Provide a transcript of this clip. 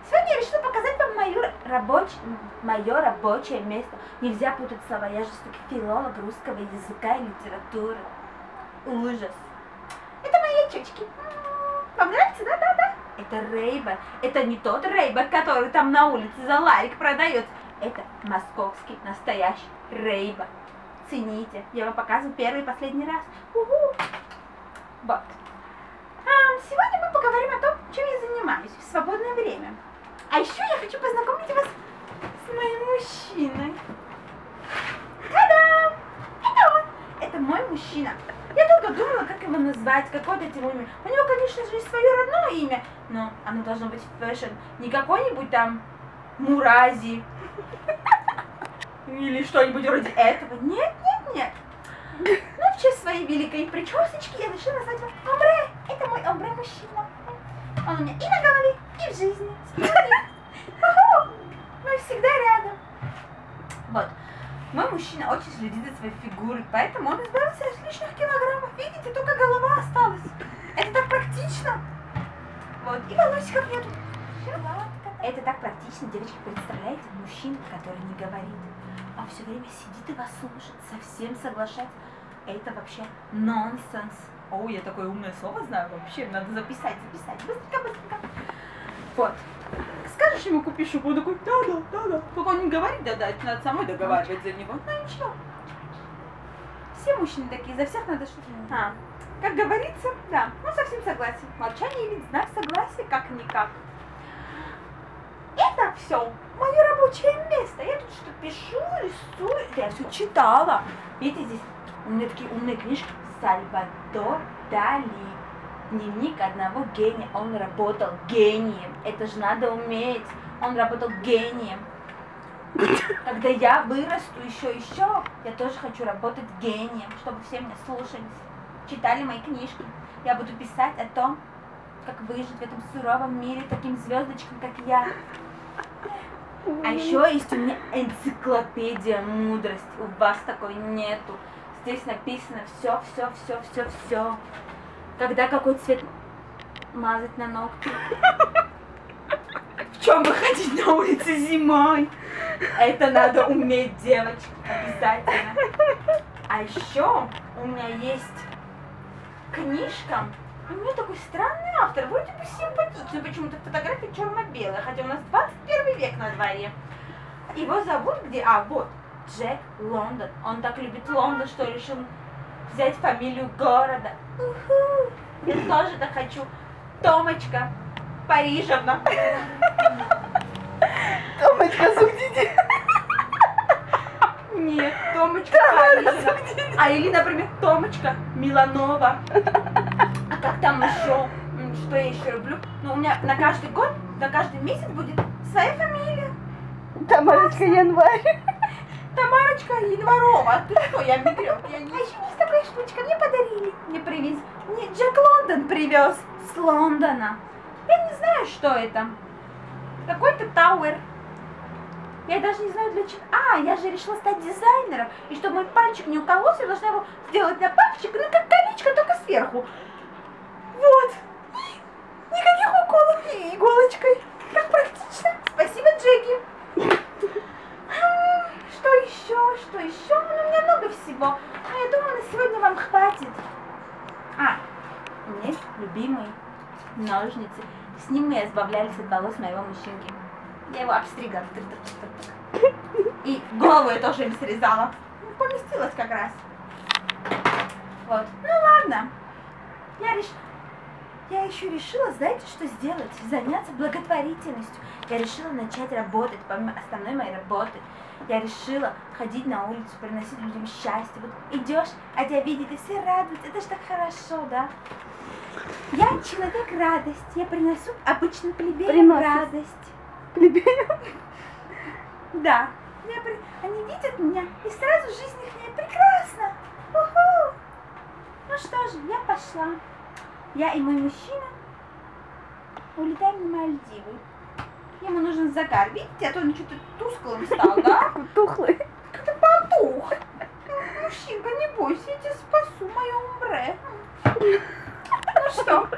Сегодня я решила показать вам мое рабочее место. Нельзя путать слова, я же все-таки филолог русского языка и литературы. Ужас. Это мои очечки. Вам нравится, да? Это Рейбан. Это не тот Рейбан, который там на улице за ларик продается. Это московский настоящий Рейбан. Цените. Я вам показываю первый и последний раз. Вот. Сегодня мы поговорим о том, чем я занимаюсь в свободное время. А еще я хочу познакомить вас с моим мужчиной. Та-дам! Это он. Это мой мужчина. Я долго думала, как его назвать, какое дать ему имя. У него, конечно же, есть свое родное имя, но оно должно быть фэшн. Не какой-нибудь там Мурази. Или что-нибудь вроде этого. Нет. Но в честь своей великой причесочки я решила назвать его Омбре. Это мой Омбре-мужчина. Он у меня и на голове, и в жизни. Мы всегда рядом. Вот. Мой мужчина очень следит за своей фигурой, поэтому он избавился от лишних килограммов. Видите, только голова осталась. Это так практично. Вот, и волосиков нету. Это так практично, девочки, представляете, мужчина, который не говорит, он все время сидит и вас слушает, совсем соглашается. Это вообще нонсенс. О, я такое умное слово знаю вообще, надо записать. Быстренько. Вот. Скажешь ему, купи шубу, он такой, да. Только он не говорит, да, это надо самой договаривать за него. Ну ничего. Все мужчины такие, за всех надо что-то. Как говорится, да, он совсем согласен. Молчание ведь знак согласия, как-никак. Это все мое рабочее место. Я тут что пишу, рисую. Я все читала. Видите, здесь у меня такие умные книжки. Сальвадор Дали. Дневник одного гения. Он работал гением. Это же надо уметь. Он работал гением. Когда я вырасту еще, я тоже хочу работать гением, чтобы все меня слушались. Читали мои книжки. Я буду писать о том, как выжить в этом суровом мире таким звездочкам, как я. А еще есть у меня энциклопедия мудрости. У вас такой нету. Здесь написано все. Когда какой цвет мазать на ногти. В чем выходить на улице зимой. Это надо уметь, девочки, обязательно. А еще у меня есть книжка. У меня такой странный автор, вроде бы симпатичный, почему-то фотография черно-белая, хотя у нас 21 век на дворе. Его зовут вот, Джек Лондон. Он так любит Лондон, что решил взять фамилию города. Я тоже так хочу. Томочка Парижевна. Томочка Сугдиди. Нет, Томочка Парижевна. А или, например, Томочка Миланова. А как там еще? Что я еще люблю? Ну, у меня на каждый год, на каждый месяц будет своя фамилия. Тамарочка Январь. Тамарочка Январова. Ты что, я мигрёк? А еще есть такая штучка, мне подарили. Мне привез. Мне Джек Лондон привез с Лондона. Я не знаю, что это. Какой-то тауэр. Я даже не знаю для чего. Я же решила стать дизайнером. И чтобы мой пальчик не укололся, я должна его сделать на пальчик, ну как колечко, только сверху. Вот. Никаких уколов и иголочкой. Как практично. Спасибо, Джеки. Что еще? Ну, у меня много всего. Но я думаю, на сегодня вам хватит. У меня есть любимые ножницы. С ним мы избавлялись от волос моего мужчинки. Я его обстригала. И голову я тоже им срезала. Поместилась как раз. Вот. Ну ладно. Я еще решила, знаете, что сделать? Заняться благотворительностью. Я решила начать работать, помимо основной моей работы. Я решила ходить на улицу, приносить людям счастье. Вот идешь, а тебя видят, и все радуются. Это же так хорошо, да? Я человек радость. Я приношу обычным плебеям радость. Плебеям? Да. Они видят меня, и сразу жизнь их прекрасна. Ну что же, я пошла. Я и мой мужчина улетаем на Мальдивы. Ему нужен загар. Видите, а то он что-то тусклым стал, да? Тухлый. Как-то потух. Мужчинка, не бойся, я тебя спасу, мое умбре. Ну что,